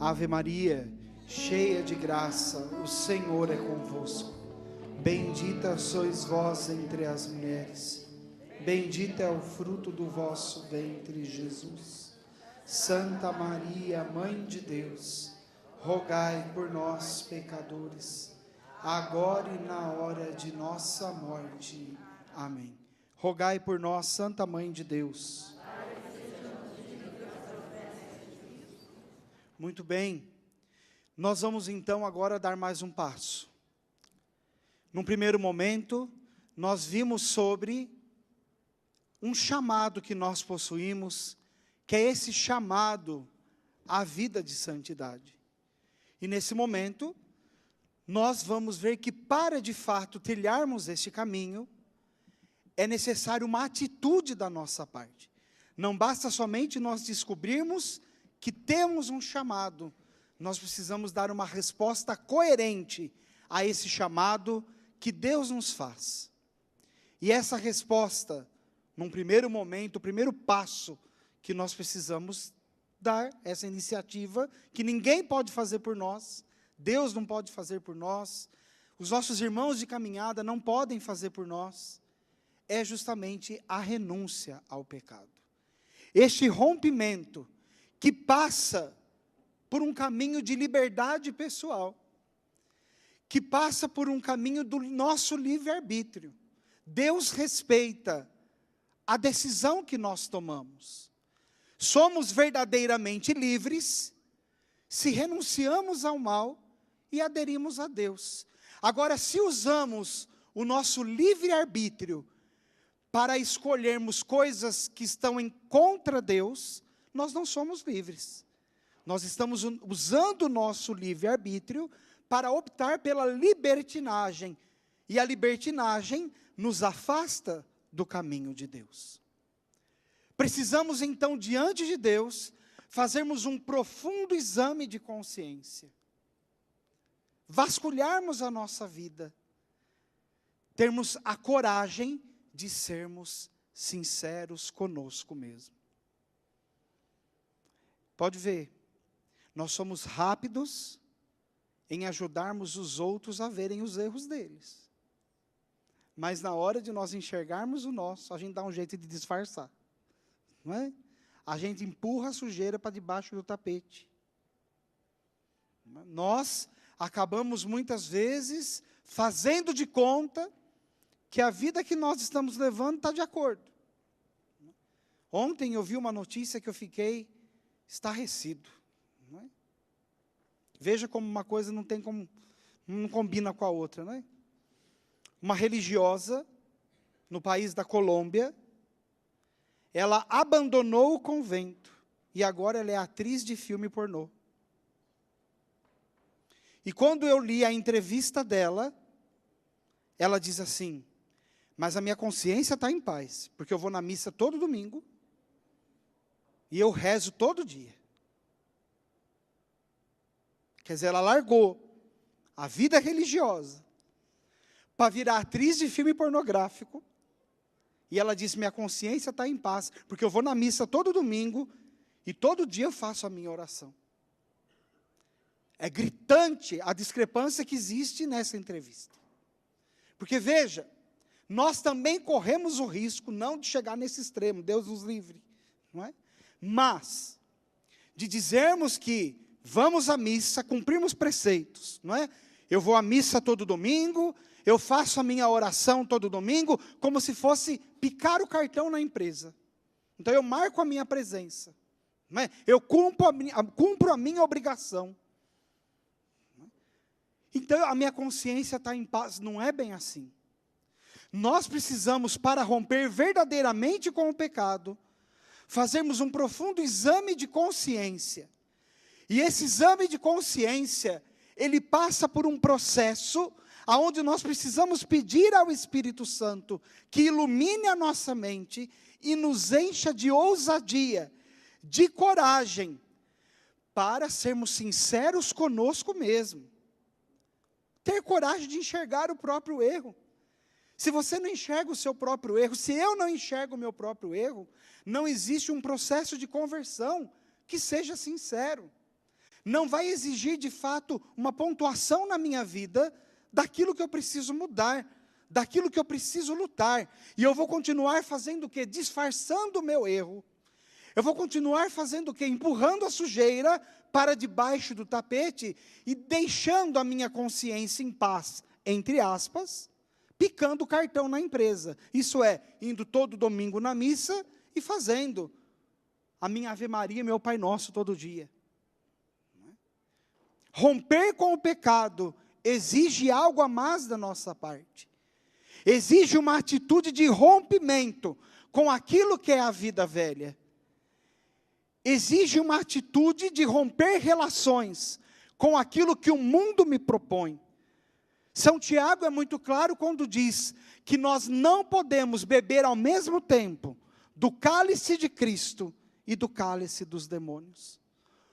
Ave Maria, cheia de graça, o Senhor é convosco. Bendita sois vós entre as mulheres. Bendito é o fruto do vosso ventre, Jesus. Santa Maria, Mãe de Deus, rogai por nós, pecadores, agora e na hora de nossa morte. Amém. Rogai por nós, Santa Mãe de Deus. Muito bem. Nós vamos então agora dar mais um passo. Num primeiro momento, nós vimos sobre um chamado que nós possuímos, que é esse chamado à vida de santidade. E nesse momento, nós vamos ver que para de fato trilharmos este caminho, é necessário uma atitude da nossa parte. Não basta somente nós descobrirmos que temos um chamado, nós precisamos dar uma resposta coerente a esse chamado que Deus nos faz. E essa resposta, num primeiro momento, o primeiro passo que nós precisamos dar, essa iniciativa, que ninguém pode fazer por nós, Deus não pode fazer por nós, os nossos irmãos de caminhada não podem fazer por nós, é justamente a renúncia ao pecado. Este rompimento que passa por um caminho de liberdade pessoal, que passa por um caminho do nosso livre-arbítrio. Deus respeita a decisão que nós tomamos. Somos verdadeiramente livres se renunciamos ao mal e aderimos a Deus. Agora, se usamos o nosso livre-arbítrio para escolhermos coisas que estão em contra Deus, nós não somos livres. Nós estamos usando o nosso livre-arbítrio para optar pela libertinagem. E a libertinagem nos afasta do caminho de Deus. Precisamos então, diante de Deus, fazermos um profundo exame de consciência. Vasculharmos a nossa vida. Termos a coragem de sermos sinceros conosco mesmo. Pode ver, nós somos rápidos em ajudarmos os outros a verem os erros deles. Mas na hora de nós enxergarmos o nosso, a gente dá um jeito de disfarçar. Não é? A gente empurra a sujeira para debaixo do tapete. Nós acabamos muitas vezes fazendo de conta que a vida que nós estamos levando está de acordo. Ontem eu vi uma notícia que eu fiquei estarrecido. Não é? Veja como uma coisa não combina com a outra. Não é? Uma religiosa, no país da Colômbia, ela abandonou o convento, e agora ela é atriz de filme pornô. E quando eu li a entrevista dela, ela diz assim: mas a minha consciência está em paz, porque eu vou na missa todo domingo, e eu rezo todo dia. Quer dizer, ela largou a vida religiosa para virar atriz de filme pornográfico. E ela disse: minha consciência está em paz, porque eu vou na missa todo domingo e todo dia eu faço a minha oração. É gritante a discrepância que existe nessa entrevista. Porque veja, nós também corremos o risco, não de chegar nesse extremo, Deus nos livre, não é? Mas, de dizermos que vamos à missa, cumprimos preceitos, não é? Eu vou à missa todo domingo, eu faço a minha oração todo domingo, como se fosse picar o cartão na empresa. Então eu marco a minha presença, não é? Eu cumpro a minha obrigação. Então a minha consciência está em paz. Não é bem assim. Nós precisamos, para romper verdadeiramente com o pecado, fazermos um profundo exame de consciência. E esse exame de consciência, ele passa por um processo aonde nós precisamos pedir ao Espírito Santo que ilumine a nossa mente e nos encha de ousadia, de coragem, para sermos sinceros conosco mesmo. Ter coragem de enxergar o próprio erro. Se você não enxerga o seu próprio erro, se eu não enxergo o meu próprio erro, não existe um processo de conversão que seja sincero. não vai exigir de fato uma pontuação na minha vida daquilo que eu preciso mudar, daquilo que eu preciso lutar. E eu vou continuar fazendo o quê? Disfarçando o meu erro. Eu vou continuar fazendo o quê? Empurrando a sujeira para debaixo do tapete e deixando a minha consciência em paz, entre aspas, picando o cartão na empresa. Isso é, indo todo domingo na missa e fazendo a minha Ave Maria e meu Pai Nosso todo dia. Romper com o pecado exige algo a mais da nossa parte. Exige uma atitude de rompimento com aquilo que é a vida velha. Exige uma atitude de romper relações com aquilo que o mundo me propõe. São Tiago é muito claro quando diz que nós não podemos beber ao mesmo tempo do cálice de Cristo e do cálice dos demônios.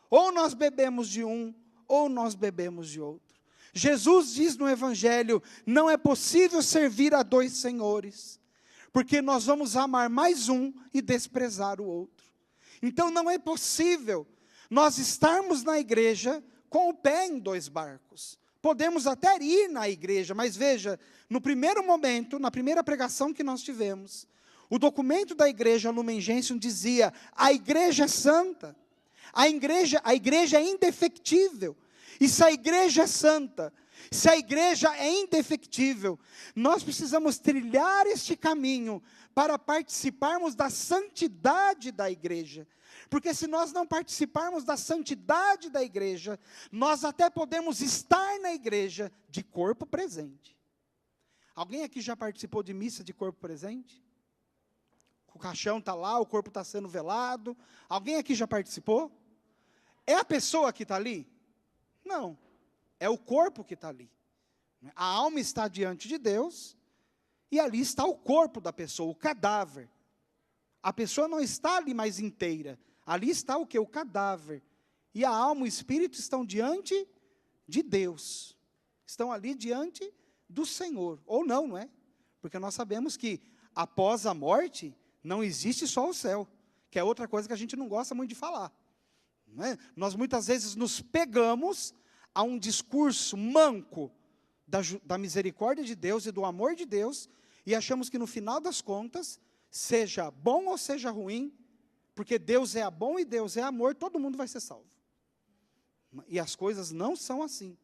Ou nós bebemos de um, ou nós bebemos de outro. Jesus diz no Evangelho, não é possível servir a dois senhores, porque nós vamos amar mais um e desprezar o outro. Então não é possível nós estarmos na igreja com o pé em dois barcos. Podemos até ir na igreja, mas veja, no primeiro momento, na primeira pregação que nós tivemos, o documento da igreja Lumen Gentium dizia, a igreja é santa, a igreja é indefectível. E se a igreja é santa, se a igreja é indefectível, nós precisamos trilhar este caminho para participarmos da santidade da igreja. Porque se nós não participarmos da santidade da igreja, nós até podemos estar na igreja de corpo presente. Alguém aqui já participou de missa de corpo presente? O caixão está lá, o corpo está sendo velado. Alguém aqui já participou? É a pessoa que está ali? Não, é o corpo que está ali. A alma está diante de Deus, e ali está o corpo da pessoa, o cadáver. A pessoa não está ali mais inteira, ali está o quê? O cadáver. E a alma e o espírito estão diante de Deus, estão ali diante do Senhor, ou não, não é? Porque nós sabemos que após a morte, não existe só o céu, que é outra coisa que a gente não gosta muito de falar. Não é? Nós muitas vezes nos pegamos a um discurso manco da misericórdia de Deus e do amor de Deus, e achamos que no final das contas, seja bom ou seja ruim, porque Deus é bom e Deus é amor, todo mundo vai ser salvo. E as coisas não são assim.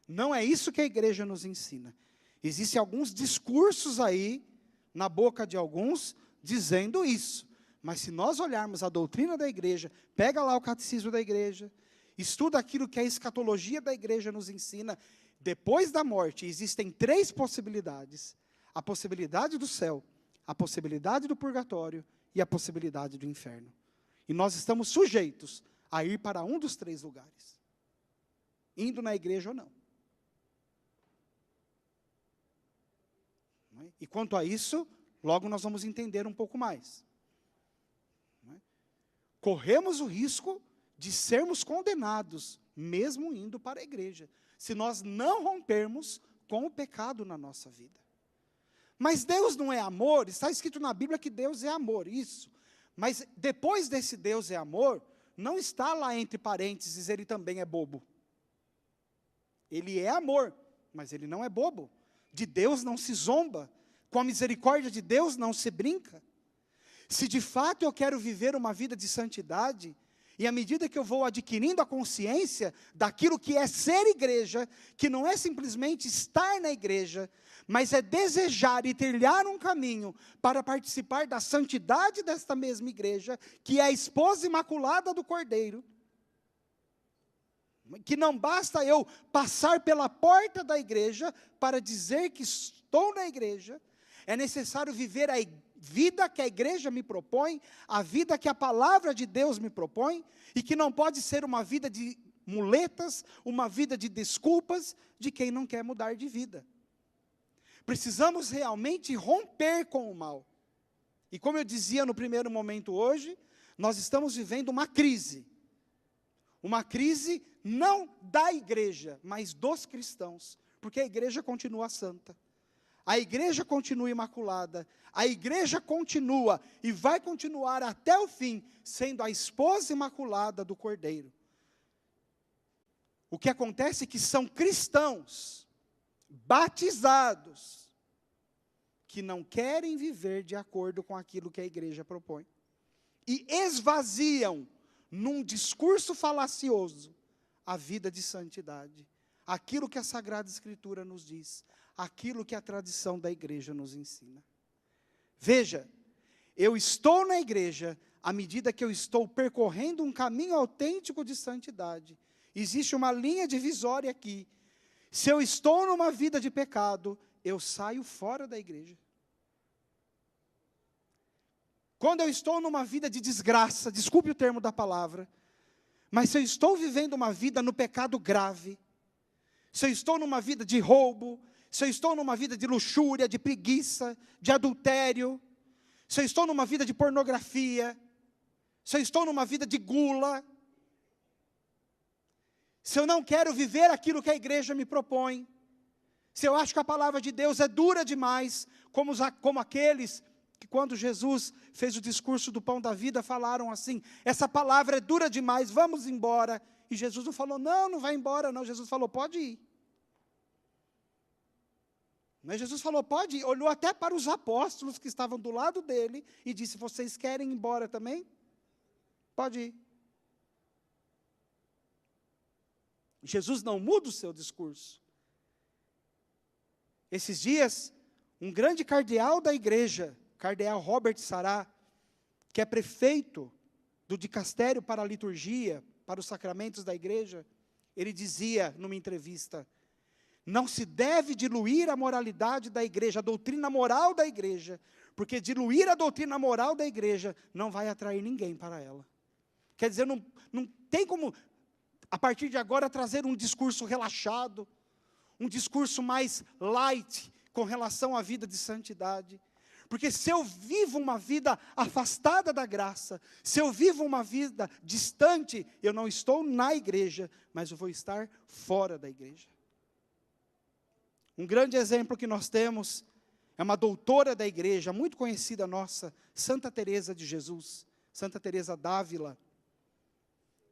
Não é isso que a igreja nos ensina. Existem alguns discursos aí, na boca de alguns, dizendo isso. Mas se nós olharmos a doutrina da igreja, pega lá o catecismo da igreja, estuda aquilo que a escatologia da igreja nos ensina, depois da morte existem 3 possibilidades. A possibilidade do céu, a possibilidade do purgatório e a possibilidade do inferno. E nós estamos sujeitos a ir para um dos 3 lugares. Indo na igreja ou não. E quanto a isso, logo nós vamos entender um pouco mais. Corremos o risco de sermos condenados, mesmo indo para a igreja, se nós não rompermos com o pecado na nossa vida. Mas Deus não é amor, está escrito na Bíblia que Deus é amor, isso. Mas depois desse Deus é amor, não está lá entre parênteses, ele também é bobo. Ele é amor, mas ele não é bobo. De Deus não se zomba, com a misericórdia de Deus não se brinca. Se de fato eu quero viver uma vida de santidade, e à medida que eu vou adquirindo a consciência daquilo que é ser igreja, que não é simplesmente estar na igreja, mas é desejar e trilhar um caminho para participar da santidade desta mesma igreja, que é a esposa imaculada do Cordeiro, que não basta eu passar pela porta da igreja para dizer que estou na igreja, é necessário viver a vida que a igreja me propõe, a vida que a palavra de Deus me propõe, e que não pode ser uma vida de muletas, uma vida de desculpas de quem não quer mudar de vida. Precisamos realmente romper com o mal. E como eu dizia no primeiro momento hoje, nós estamos vivendo uma crise. Uma crise não da igreja, mas dos cristãos, porque a igreja continua santa. A igreja continua imaculada, a igreja continua e vai continuar até o fim, sendo a esposa imaculada do Cordeiro. O que acontece é que são cristãos, batizados, que não querem viver de acordo com aquilo que a igreja propõe. E esvaziam, num discurso falacioso, a vida de santidade. Aquilo que a Sagrada Escritura nos diz, aquilo que a tradição da igreja nos ensina. Veja, eu estou na igreja à medida que eu estou percorrendo um caminho autêntico de santidade. Existe uma linha divisória aqui. Se eu estou numa vida de pecado, eu saio fora da igreja. Quando eu estou numa vida de desgraça, desculpe o termo da palavra, mas se eu estou vivendo uma vida no pecado grave, se eu estou numa vida de roubo, se eu estou numa vida de luxúria, de preguiça, de adultério, se eu estou numa vida de pornografia, se eu estou numa vida de gula, se eu não quero viver aquilo que a igreja me propõe, se eu acho que a palavra de Deus é dura demais, como aqueles que quando Jesus fez o discurso do pão da vida, falaram assim, essa palavra é dura demais, vamos embora. E Jesus não falou, não vai embora não, Jesus falou, pode ir. Mas Jesus falou, pode ir, olhou até para os apóstolos que estavam do lado dele, e disse, vocês querem ir embora também? Pode ir. Jesus não muda o seu discurso. Esses dias, um grande cardeal da igreja, cardeal Robert Sará, que é prefeito do dicastério para a liturgia, para os sacramentos da igreja, ele dizia numa entrevista, não se deve diluir a moralidade da igreja, a doutrina moral da igreja, porque diluir a doutrina moral da igreja não vai atrair ninguém para ela. Quer dizer, não tem como, a partir de agora, trazer um discurso relaxado, um discurso mais light, com relação à vida de santidade. Porque se eu vivo uma vida afastada da graça, se eu vivo uma vida distante, eu não estou na igreja, mas eu vou estar fora da igreja. Um grande exemplo que nós temos é uma doutora da igreja, muito conhecida nossa, Santa Teresa de Jesus, Santa Teresa d'Ávila,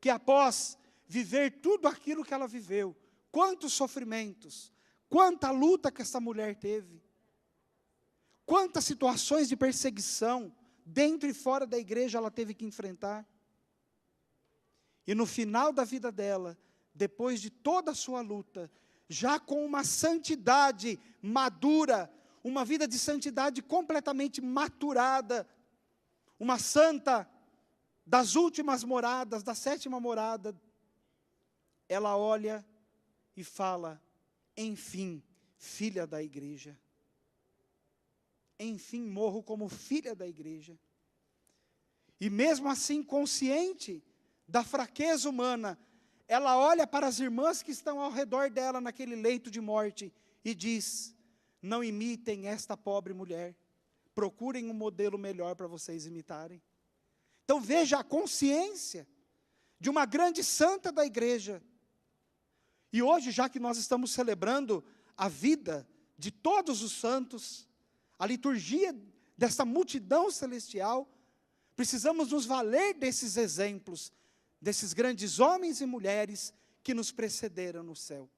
que após viver tudo aquilo que ela viveu, quantos sofrimentos, quanta luta que essa mulher teve, quantas situações de perseguição, dentro e fora da igreja ela teve que enfrentar. E no final da vida dela, depois de toda a sua luta, já com uma santidade madura, uma vida de santidade completamente maturada, uma santa das últimas moradas, da 7ª morada, ela olha e fala, enfim, filha da igreja. Enfim, morro como filha da igreja. E mesmo assim, consciente da fraqueza humana, ela olha para as irmãs que estão ao redor dela naquele leito de morte e diz, não imitem esta pobre mulher, procurem um modelo melhor para vocês imitarem. Então veja a consciência de uma grande santa da igreja. E hoje, já que nós estamos celebrando a vida de todos os santos, a liturgia dessa multidão celestial, precisamos nos valer desses exemplos, desses grandes homens e mulheres que nos precederam no céu.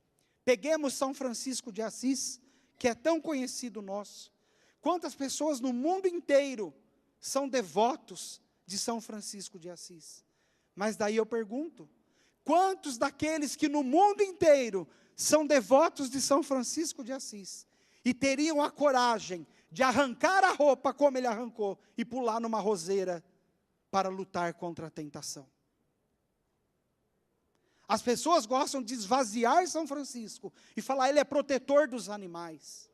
Peguemos São Francisco de Assis, que é tão conhecido nosso. Quantas pessoas no mundo inteiro são devotos de São Francisco de Assis? Mas daí eu pergunto, quantos daqueles que no mundo inteiro são devotos de São Francisco de Assis, e teriam a coragem de arrancar a roupa como ele arrancou, e pular numa roseira para lutar contra a tentação? As pessoas gostam de esvaziar São Francisco, e falar, ele é protetor dos animais,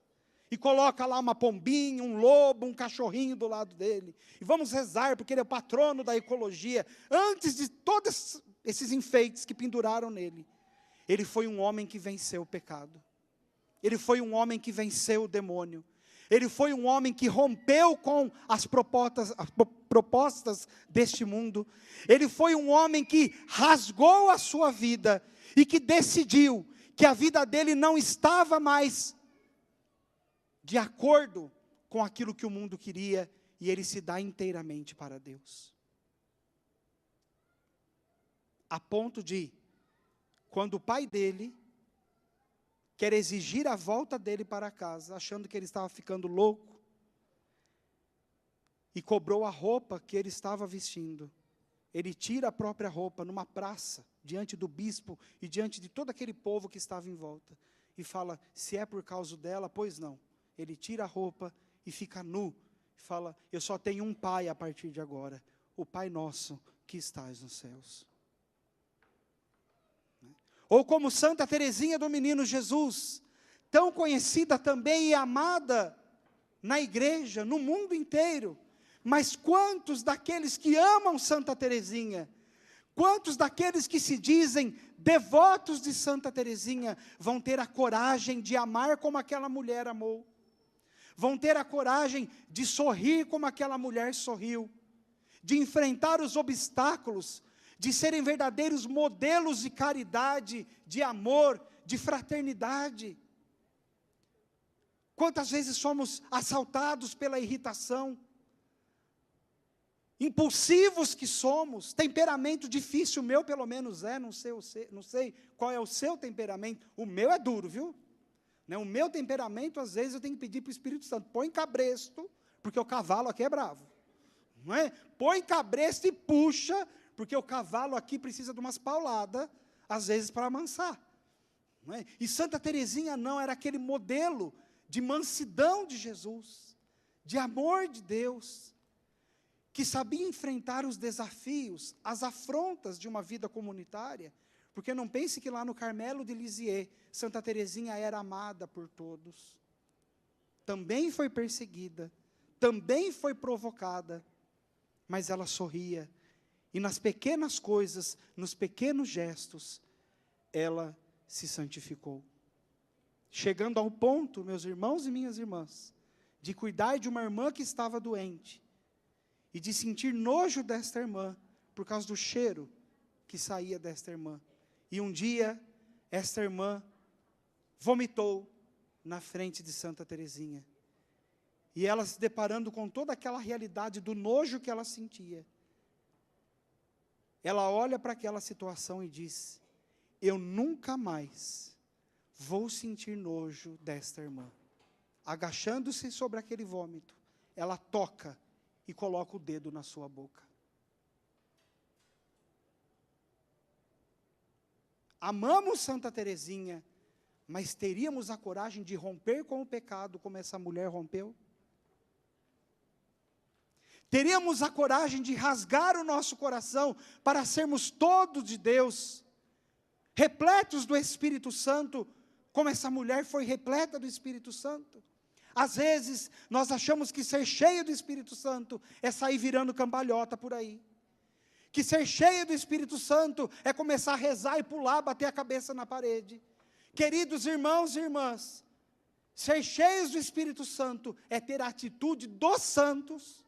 e coloca lá uma pombinha, um lobo, um cachorrinho do lado dele, e vamos rezar, porque ele é o patrono da ecologia. Antes de todos esses enfeites que penduraram nele, ele foi um homem que venceu o pecado, ele foi um homem que venceu o demônio, ele foi um homem que rompeu com as propostas deste mundo, ele foi um homem que rasgou a sua vida, e que decidiu que a vida dele não estava mais de acordo com aquilo que o mundo queria, e ele se dá inteiramente para Deus. A ponto de, quando o pai dele quer exigir a volta dele para casa, achando que ele estava ficando louco, e cobrou a roupa que ele estava vestindo. Ele tira a própria roupa numa praça, diante do bispo e diante de todo aquele povo que estava em volta, e fala, se é por causa dela, pois não. Ele tira a roupa e fica nu, e fala, eu só tenho um pai a partir de agora, o Pai nosso que estás nos céus. Ou como Santa Teresinha do Menino Jesus, tão conhecida também e amada na igreja, no mundo inteiro. Mas quantos daqueles que amam Santa Teresinha, quantos daqueles que se dizem devotos de Santa Teresinha, vão ter a coragem de amar como aquela mulher amou? Vão ter a coragem de sorrir como aquela mulher sorriu? De enfrentar os obstáculos, de serem verdadeiros modelos de caridade, de amor, de fraternidade? Quantas vezes somos assaltados pela irritação? Impulsivos que somos, temperamento difícil, o meu pelo menos não sei qual é o seu temperamento, o meu é duro, viu? O meu temperamento, às vezes, eu tenho que pedir para o Espírito Santo, põe cabresto, porque o cavalo aqui é bravo, não é? Põe cabresto e puxa, porque o cavalo aqui precisa de umas pauladas, às vezes, para amansar, não é? E Santa Teresinha não, era aquele modelo de mansidão de Jesus, de amor de Deus, que sabia enfrentar os desafios, as afrontas de uma vida comunitária, porque não pense que lá no Carmelo de Lisieux, Santa Teresinha era amada por todos, também foi perseguida, também foi provocada, mas ela sorria, e nas pequenas coisas, nos pequenos gestos, ela se santificou, chegando ao ponto, meus irmãos e minhas irmãs, de cuidar de uma irmã que estava doente, e de sentir nojo desta irmã, por causa do cheiro que saía desta irmã. E um dia, esta irmã vomitou na frente de Santa Teresinha. E ela se deparando com toda aquela realidade do nojo que ela sentia, ela olha para aquela situação e diz, eu nunca mais vou sentir nojo desta irmã. Agachando-se sobre aquele vômito, ela toca e coloca o dedo na sua boca. Amamos Santa Teresinha, mas teríamos a coragem de romper com o pecado como essa mulher rompeu? Teríamos a coragem de rasgar o nosso coração para sermos todos de Deus, repletos do Espírito Santo, como essa mulher foi repleta do Espírito Santo? Às vezes, nós achamos que ser cheio do Espírito Santo é sair virando cambalhota por aí. Que ser cheio do Espírito Santo é começar a rezar e pular, bater a cabeça na parede. Queridos irmãos e irmãs, ser cheios do Espírito Santo é ter a atitude dos santos.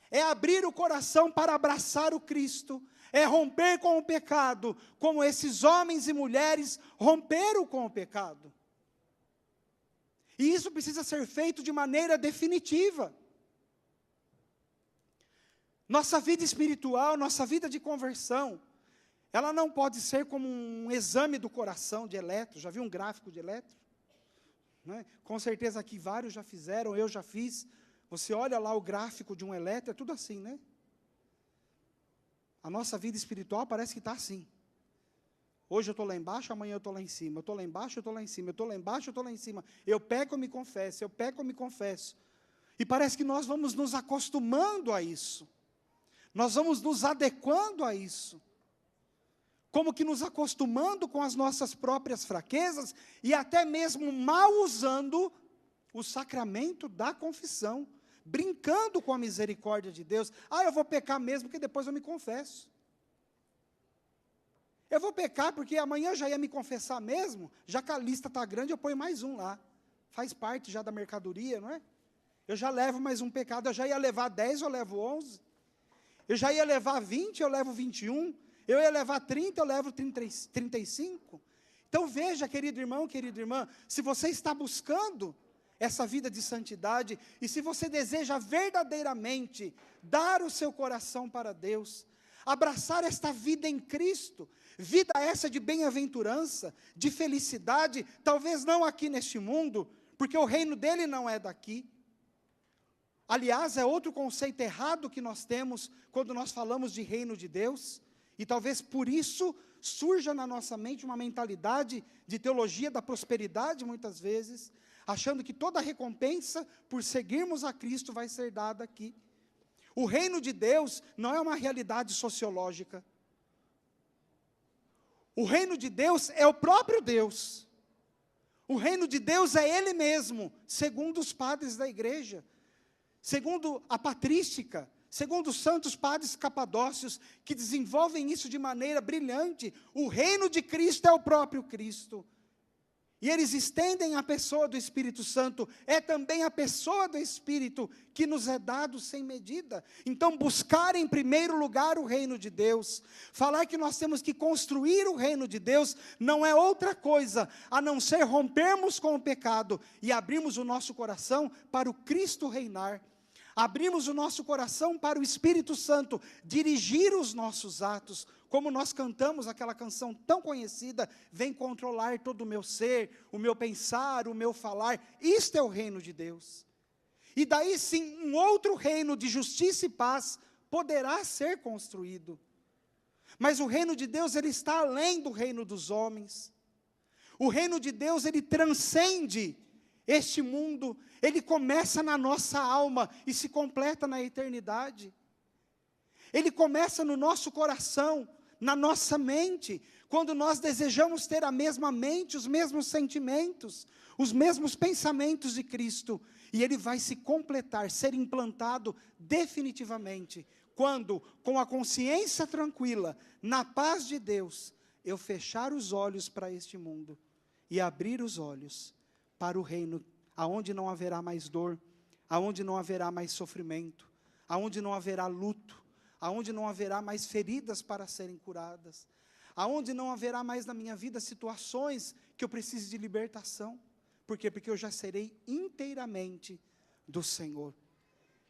É abrir o coração para abraçar o Cristo. É romper com o pecado, como esses homens e mulheres romperam com o pecado. E isso precisa ser feito de maneira definitiva. Nossa vida espiritual, nossa vida de conversão, ela não pode ser como um exame do coração de eletro. Já viu um gráfico de eletro? Né? Com certeza aqui vários já fizeram, eu já fiz. Você olha lá o gráfico de um eletro, é tudo assim, né? A nossa vida espiritual parece que está assim. Hoje eu estou lá embaixo, amanhã eu estou lá em cima. Eu estou lá embaixo, eu estou lá em cima. Eu estou lá embaixo, eu estou lá em cima. Eu peco, eu me confesso. Eu peco, eu me confesso. E parece que nós vamos nos acostumando a isso. Nós vamos nos adequando a isso. Como que nos acostumando com as nossas próprias fraquezas e até mesmo mal usando o sacramento da confissão. Brincando com a misericórdia de Deus. Eu vou pecar mesmo, porque depois eu me confesso. Eu vou pecar porque amanhã eu já ia me confessar mesmo, já que a lista está grande, eu ponho mais um lá. Faz parte já da mercadoria, não é? Eu já levo mais um pecado, eu já ia levar 10, eu levo 11. Eu já ia levar 20, eu levo 21. Eu ia levar 30, eu levo 35. Então veja, querido irmão, querida irmã, se você está buscando essa vida de santidade, e se você deseja verdadeiramente dar o seu coração para Deus, abraçar esta vida em Cristo, vida essa de bem-aventurança, de felicidade, talvez não aqui neste mundo, porque o reino dele não é daqui. Aliás, é outro conceito errado que nós temos quando nós falamos de reino de Deus, e talvez por isso surja na nossa mente uma mentalidade de teologia da prosperidade, muitas vezes, achando que toda recompensa por seguirmos a Cristo vai ser dada aqui. O reino de Deus não é uma realidade sociológica. O reino de Deus é o próprio Deus. O reino de Deus é Ele mesmo, segundo os padres da igreja, segundo a patrística, segundo os santos padres capadócios, que desenvolvem isso de maneira brilhante. O reino de Cristo é o próprio Cristo. E eles estendem a pessoa do Espírito Santo, é também a pessoa do Espírito que nos é dado sem medida. Então, buscar em primeiro lugar o reino de Deus, falar que nós temos que construir o reino de Deus, não é outra coisa, a não ser rompermos com o pecado e abrirmos o nosso coração para o Cristo reinar. Abrimos o nosso coração para o Espírito Santo dirigir os nossos atos, como nós cantamos aquela canção tão conhecida, vem controlar todo o meu ser, o meu pensar, o meu falar. Isto é o reino de Deus. E daí sim, um outro reino de justiça e paz poderá ser construído. Mas o reino de Deus, ele está além do reino dos homens. O reino de Deus, ele transcende este mundo, ele começa na nossa alma e se completa na eternidade. Ele começa no nosso coração, na nossa mente, quando nós desejamos ter a mesma mente, os mesmos sentimentos, os mesmos pensamentos de Cristo, e ele vai se completar, ser implantado definitivamente, quando, com a consciência tranquila, na paz de Deus, eu fechar os olhos para este mundo, e abrir os olhos para o reino, aonde não haverá mais dor, aonde não haverá mais sofrimento, aonde não haverá luto, aonde não haverá mais feridas para serem curadas, aonde não haverá mais na minha vida situações que eu precise de libertação. Por quê? Porque eu já serei inteiramente do Senhor.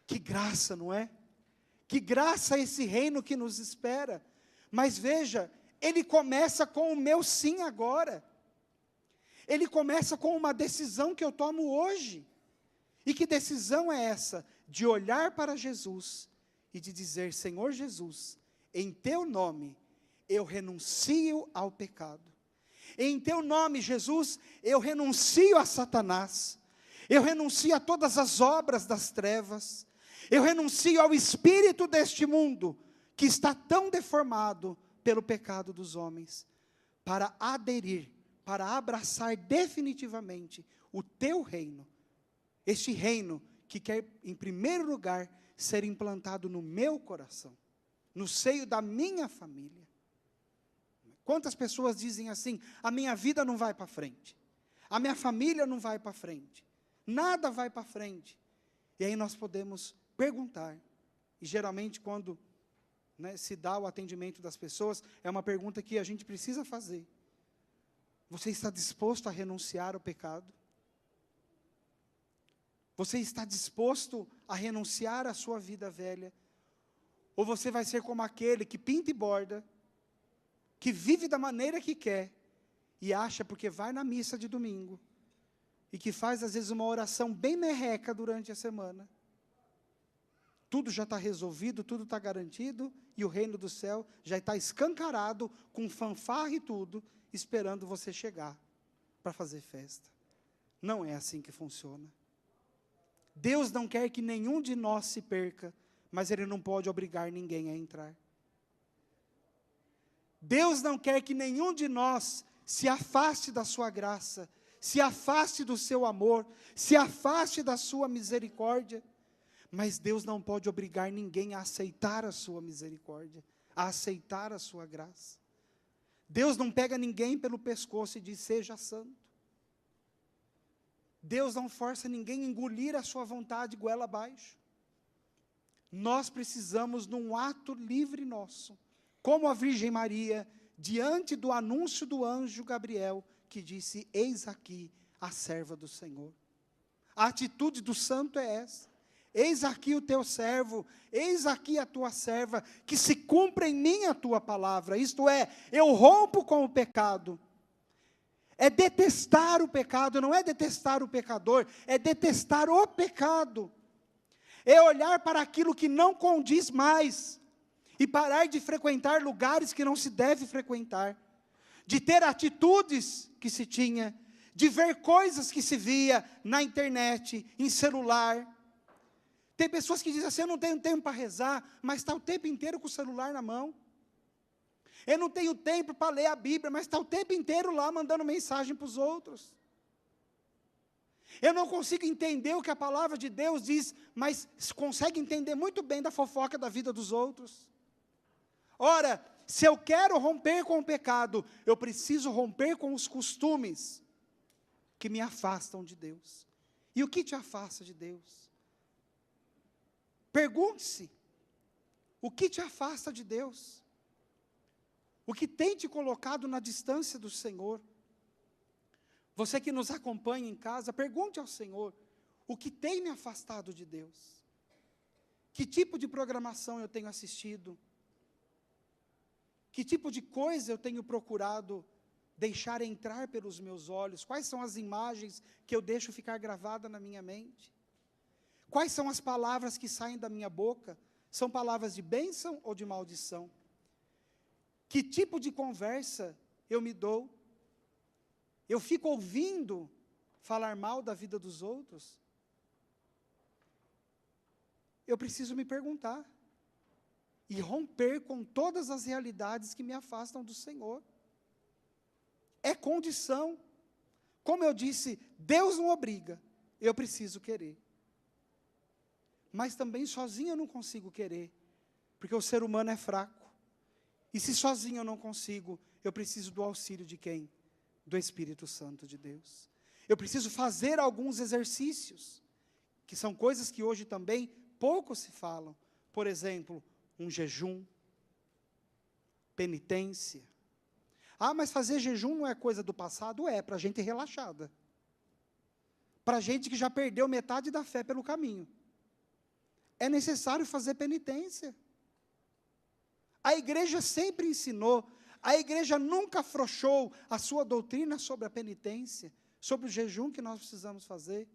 Que graça, não é? Que graça esse reino que nos espera. Mas veja, ele começa com o meu sim agora. Ele começa com uma decisão que eu tomo hoje. E que decisão é essa? De olhar para Jesus e de dizer: Senhor Jesus, em teu nome eu renuncio ao pecado. Em teu nome, Jesus, eu renuncio a Satanás. Eu renuncio a todas as obras das trevas. Eu renuncio ao espírito deste mundo que está tão deformado pelo pecado dos homens, para aderir, para abraçar definitivamente o teu reino. Este reino que quer, em primeiro lugar, ser implantado no meu coração, no seio da minha família. Quantas pessoas dizem assim: a minha vida não vai para frente, a minha família não vai para frente, nada vai para frente. E aí nós podemos perguntar, e geralmente quando se dá o atendimento das pessoas, é uma pergunta que a gente precisa fazer: você está disposto a renunciar ao pecado? Você está disposto a renunciar à sua vida velha? Ou você vai ser como aquele que pinta e borda, que vive da maneira que quer, e acha porque vai na missa de domingo, e que faz às vezes uma oração bem merreca durante a semana, tudo já está resolvido, tudo está garantido, e o reino do céu já está escancarado, com fanfarra e tudo, esperando você chegar para fazer festa. Não é assim que funciona. Deus não quer que nenhum de nós se perca, mas Ele não pode obrigar ninguém a entrar. Deus não quer que nenhum de nós se afaste da sua graça, se afaste do seu amor, se afaste da sua misericórdia, mas Deus não pode obrigar ninguém a aceitar a sua misericórdia, a aceitar a sua graça. Deus não pega ninguém pelo pescoço e diz: seja santo. Deus não força ninguém a engolir a sua vontade goela abaixo. Nós precisamos, num ato livre nosso, como a Virgem Maria, diante do anúncio do anjo Gabriel, que disse: eis aqui a serva do Senhor. A atitude do santo é essa: eis aqui o teu servo, eis aqui a tua serva, que se cumpra em mim a tua palavra. Isto é, eu rompo com o pecado. É detestar o pecado, não é detestar o pecador, é detestar o pecado. É olhar para aquilo que não condiz mais, e parar de frequentar lugares que não se deve frequentar, de ter atitudes que se tinha, de ver coisas que se via na internet, em celular. Tem pessoas que dizem assim, eu não tenho tempo para rezar, mas está o tempo inteiro com o celular na mão. Eu não tenho tempo para ler a Bíblia, mas está o tempo inteiro lá mandando mensagem para os outros. Eu não consigo entender o que a palavra de Deus diz, mas consegue entender muito bem da fofoca da vida dos outros. Ora, se eu quero romper com o pecado, eu preciso romper com os costumes que me afastam de Deus. E o que te afasta de Deus? Pergunte-se, o que te afasta de Deus? O que tem te colocado na distância do Senhor? Você que nos acompanha em casa, pergunte ao Senhor, o que tem me afastado de Deus? Que tipo de programação eu tenho assistido? Que tipo de coisa eu tenho procurado deixar entrar pelos meus olhos? Quais são as imagens que eu deixo ficar gravada na minha mente? Quais são as palavras que saem da minha boca? São palavras de bênção ou de maldição? Que tipo de conversa eu me dou? Eu fico ouvindo falar mal da vida dos outros? Eu preciso me perguntar e romper com todas as realidades que me afastam do Senhor. É condição. Como eu disse, Deus não obriga, eu preciso querer. Mas também sozinho eu não consigo querer, porque o ser humano é fraco. E se sozinho eu não consigo, eu preciso do auxílio de quem? Do Espírito Santo de Deus. Eu preciso fazer alguns exercícios, que são coisas que hoje também pouco se falam. Por exemplo, um jejum, penitência. Ah, mas fazer jejum não é coisa do passado? É, para gente relaxada. Para gente que já perdeu metade da fé pelo caminho. É necessário fazer penitência. A igreja sempre ensinou, a igreja nunca afrouxou a sua doutrina sobre a penitência, sobre o jejum que nós precisamos fazer.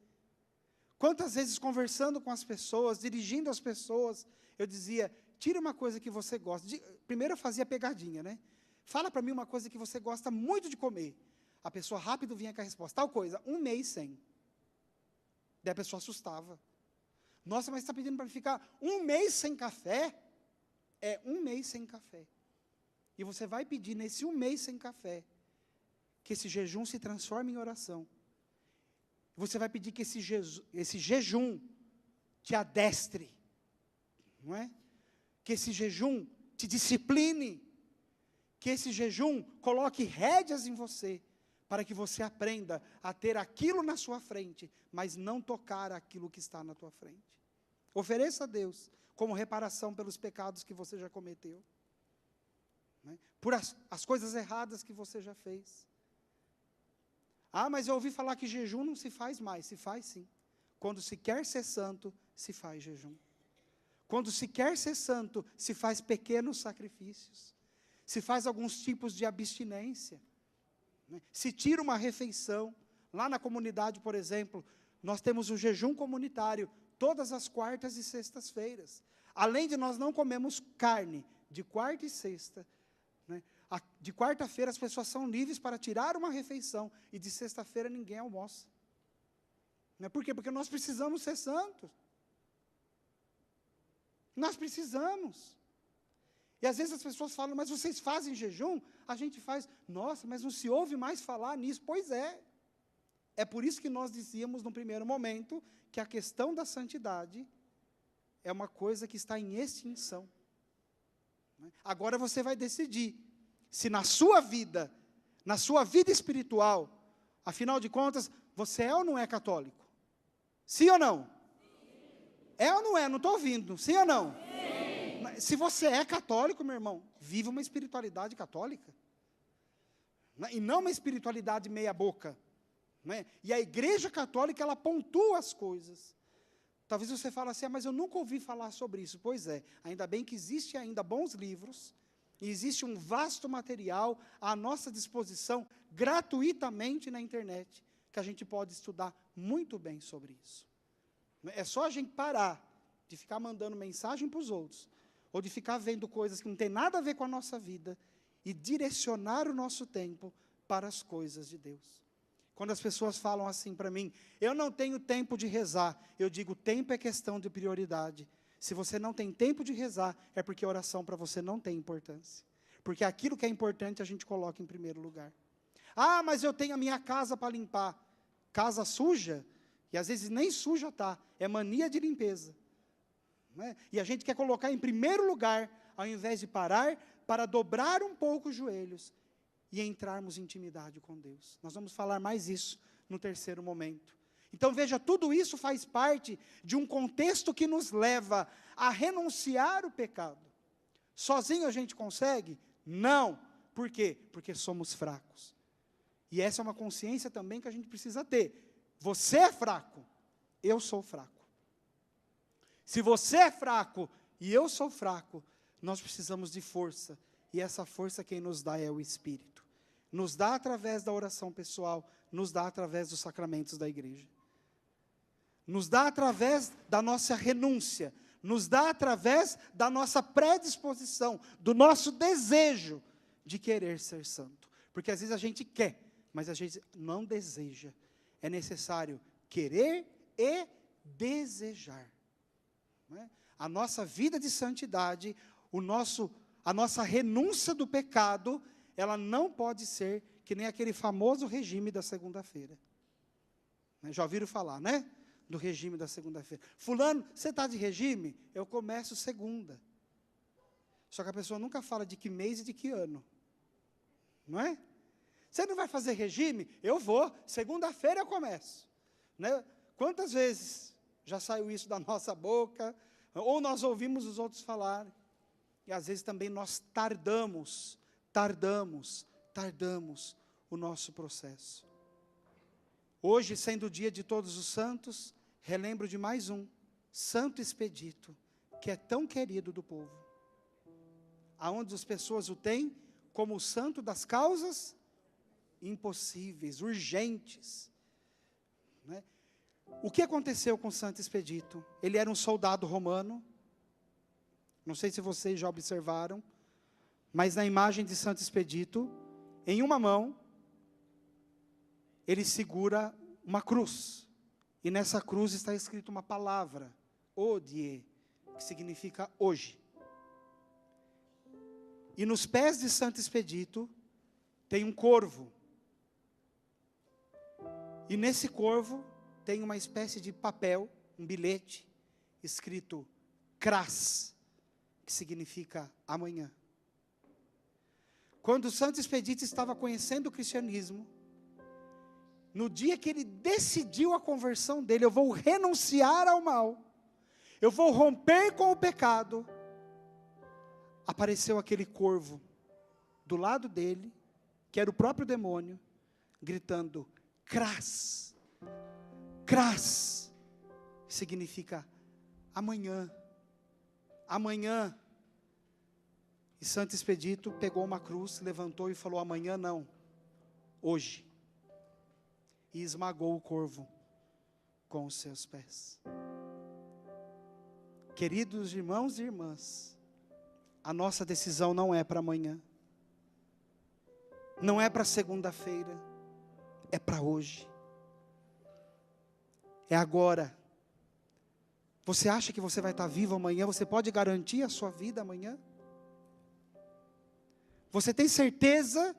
Quantas vezes conversando com as pessoas, dirigindo as pessoas, eu dizia, tire uma coisa que você gosta. Primeiro eu fazia pegadinha, né? Fala para mim uma coisa que você gosta muito de comer. A pessoa rápido vinha com a resposta, tal coisa, 1 mês sem. Daí a pessoa assustava. Nossa, mas está pedindo para ficar 1 mês sem café? É 1 mês sem café. E você vai pedir nesse 1 mês sem café, que esse jejum se transforme em oração. Você vai pedir que esse jejum te adestre, não é? Que esse jejum te discipline, que esse jejum coloque rédeas em você, para que você aprenda a ter aquilo na sua frente, mas não tocar aquilo que está na tua frente. Ofereça a Deus como reparação pelos pecados que você já cometeu, né? Por as coisas erradas que você já fez. Ah, mas eu ouvi falar que jejum não se faz mais. Se faz sim. Quando se quer ser santo, se faz jejum. Quando se quer ser santo, se faz pequenos sacrifícios. Se faz alguns tipos de abstinência, né? Se tira uma refeição. Lá na comunidade, por exemplo, nós temos o jejum comunitário, todas as quartas e sextas-feiras. Além de nós não comemos carne, de quarta e sexta, né? De quarta-feira as pessoas são livres para tirar uma refeição, e de sexta-feira ninguém almoça. Né? Por quê? Porque nós precisamos ser santos. Nós precisamos. E às vezes as pessoas falam, mas vocês fazem jejum? A gente faz, nossa, mas não se ouve mais falar nisso. Pois é. É por isso que nós dizíamos no primeiro momento, que a questão da santidade é uma coisa que está em extinção. Agora você vai decidir se na sua vida espiritual, afinal de contas, você é ou não é católico? Sim ou não? Sim. É ou não é? Não estou ouvindo. Sim ou não? Sim. Se você é católico, meu irmão, viva uma espiritualidade católica. E não uma espiritualidade meia boca. Né? E a Igreja Católica, ela pontua as coisas. Talvez você fale assim, mas eu nunca ouvi falar sobre isso. Pois é, ainda bem que existe ainda bons livros, e existe um vasto material à nossa disposição, gratuitamente na internet, que a gente pode estudar muito bem sobre isso. É só a gente parar de ficar mandando mensagem para os outros, ou de ficar vendo coisas que não tem nada a ver com a nossa vida, e direcionar o nosso tempo para as coisas de Deus. Quando as pessoas falam assim para mim, eu não tenho tempo de rezar, eu digo, tempo é questão de prioridade. Se você não tem tempo de rezar, é porque a oração para você não tem importância. Porque aquilo que é importante a gente coloca em primeiro lugar. Ah, mas eu tenho a minha casa para limpar. Casa suja, e às vezes nem suja está, é mania de limpeza. Não é? E a gente quer colocar em primeiro lugar, ao invés de parar, para dobrar um pouco os joelhos e entrarmos em intimidade com Deus. Nós vamos falar mais isso no terceiro momento. Então veja, tudo isso faz parte de um contexto que nos leva a renunciar o pecado. Sozinho a gente consegue? Não. Por quê? Porque somos fracos. E essa é uma consciência também que a gente precisa ter. Você é fraco, eu sou fraco. Se você é fraco e eu sou fraco, nós precisamos de força. E essa força quem nos dá é o Espírito. Nos dá através da oração pessoal, nos dá através dos sacramentos da igreja. Nos dá através da nossa renúncia, nos dá através da nossa predisposição, do nosso desejo de querer ser santo. Porque às vezes a gente quer, mas a gente não deseja. É necessário querer e desejar. Não é? A nossa vida de santidade, a nossa renúncia do pecado, ela não pode ser que nem aquele famoso regime da segunda-feira. Já ouviram falar, né? Do regime da segunda-feira. Fulano, você está de regime? Eu começo segunda. Só que a pessoa nunca fala de que mês e de que ano. Não é? Você não vai fazer regime? Eu vou. Segunda-feira eu começo. Né? Quantas vezes já saiu isso da nossa boca? Ou nós ouvimos os outros falarem. E às vezes também nós tardamos o nosso processo. Hoje, sendo o dia de todos os santos, relembro de mais um, Santo Expedito, que é tão querido do povo. Aonde as pessoas o têm como o santo das causas impossíveis, urgentes. Né? O que aconteceu com Santo Expedito? Ele era um soldado romano, não sei se vocês já observaram, mas na imagem de Santo Expedito, em uma mão, ele segura uma cruz. E nessa cruz está escrito uma palavra, Odie, que significa hoje. E nos pés de Santo Expedito, tem um corvo. E nesse corvo, tem uma espécie de papel, um bilhete, escrito Cras, que significa amanhã. Quando Santo Expedito estava conhecendo o cristianismo, no dia que ele decidiu a conversão dele, eu vou renunciar ao mal, eu vou romper com o pecado, apareceu aquele corvo do lado dele, que era o próprio demônio, gritando, Cras, Cras, significa amanhã, amanhã. E Santo Expedito pegou uma cruz, levantou e falou, amanhã não, hoje. E esmagou o corvo com os seus pés. Queridos irmãos e irmãs, a nossa decisão não é para amanhã, não é para segunda-feira, é para hoje, é agora. Você acha que você vai estar vivo amanhã? Você pode garantir a sua vida amanhã? Você tem certeza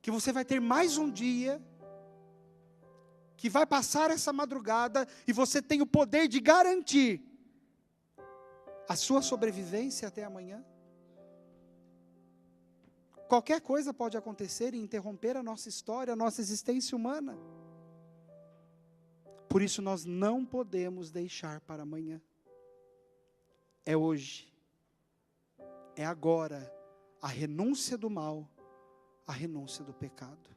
que você vai ter mais um dia, que vai passar essa madrugada, e você tem o poder de garantir a sua sobrevivência até amanhã? Qualquer coisa pode acontecer e interromper a nossa história, a nossa existência humana. Por isso nós não podemos deixar para amanhã. É hoje, é agora, a renúncia do mal, a renúncia do pecado.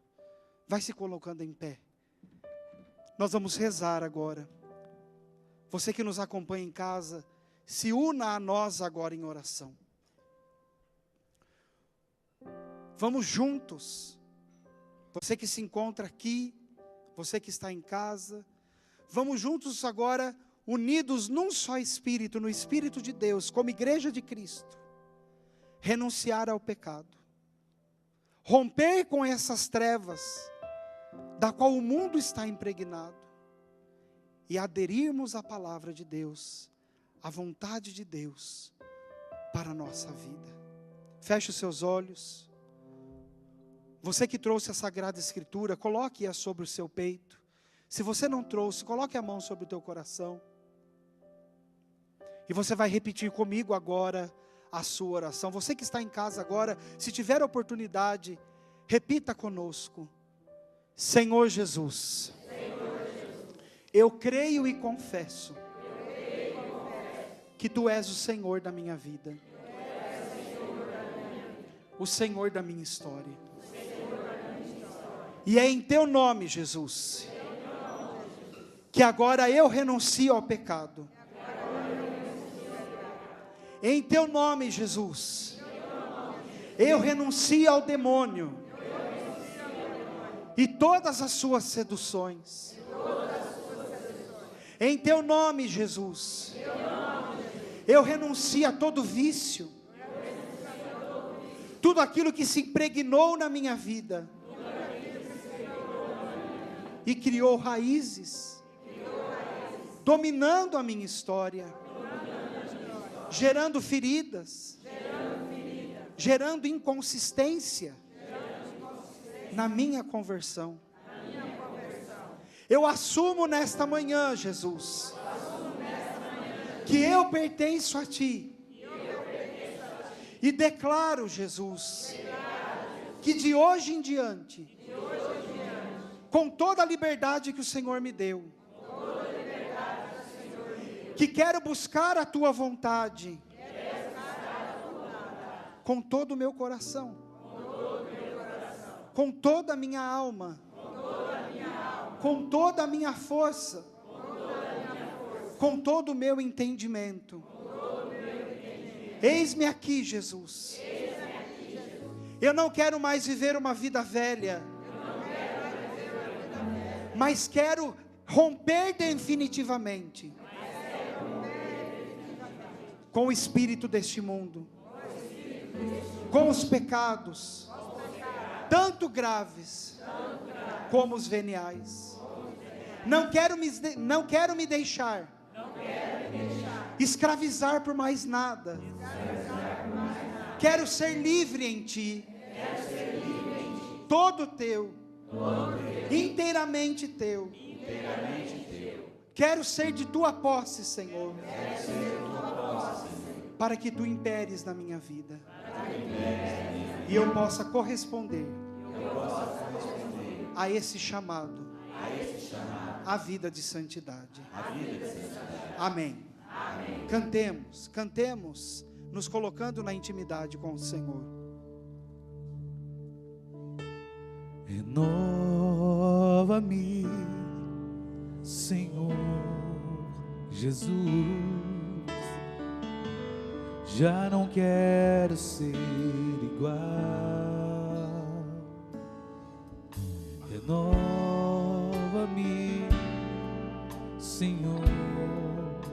Vai se colocando em pé. Nós vamos rezar agora. Você que nos acompanha em casa, se una a nós agora em oração. Vamos juntos. Você que se encontra aqui, você que está em casa, vamos juntos agora, unidos num só Espírito, no Espírito de Deus, como igreja de Cristo, renunciar ao pecado, romper com essas trevas, da qual o mundo está impregnado, e aderirmos à palavra de Deus, à vontade de Deus, para a nossa vida. Feche os seus olhos. Você que trouxe a Sagrada Escritura, coloque-a sobre o seu peito. Se você não trouxe, coloque a mão sobre o teu coração. E você vai repetir comigo agora a sua oração. Você que está em casa agora, se tiver oportunidade, repita conosco. Senhor Jesus, eu creio e confesso que Tu és o Senhor da minha vida, o Senhor da minha história. E é em Teu nome, Jesus, que agora eu renuncio ao pecado. Em Teu nome, Jesus, eu renuncio ao demônio e todas as suas seduções. Em Teu nome, Jesus, eu renuncio a todo vício, tudo aquilo que se impregnou na minha vida e criou raízes, dominando a minha história, gerando feridas, gerando inconsistência na minha conversão. Eu assumo nesta manhã, Jesus, que eu pertenço a Ti, e declaro, Jesus, que de hoje em diante, com toda a liberdade que o Senhor me deu, que quero buscar a Tua vontade, com todo o meu coração, com toda a minha alma, com toda a minha força, com todo o meu entendimento. Eis-me aqui, Jesus. Eu não quero mais viver uma vida velha, mas quero romper definitivamente com o espírito deste mundo, com os pecados, tanto graves como os veniais. Não quero me deixar escravizar por mais nada. Quero ser livre em Ti, todo Teu, inteiramente Teu. Quero ser de Tua posse, Senhor, para que Tu imperes na minha vida e eu possa corresponder a esse chamado, a vida de santidade. Amém. Cantemos, nos colocando na intimidade com o Senhor. Renova-me, Senhor Jesus. Já não quero ser igual. Renova-me, Senhor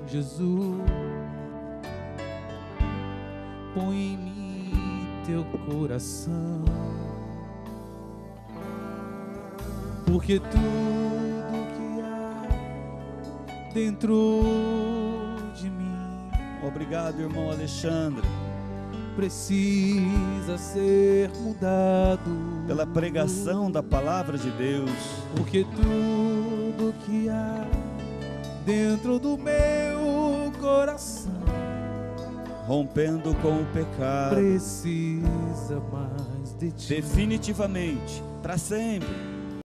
Jesus. Põe em mim Teu coração, porque tudo que há dentro de mim, Obrigado, irmão Alexandre, precisa ser mudado pela pregação da palavra de Deus. Porque tudo que há dentro do meu coração Rompendo com o pecado, precisa mais de Ti. definitivamente, para sempre.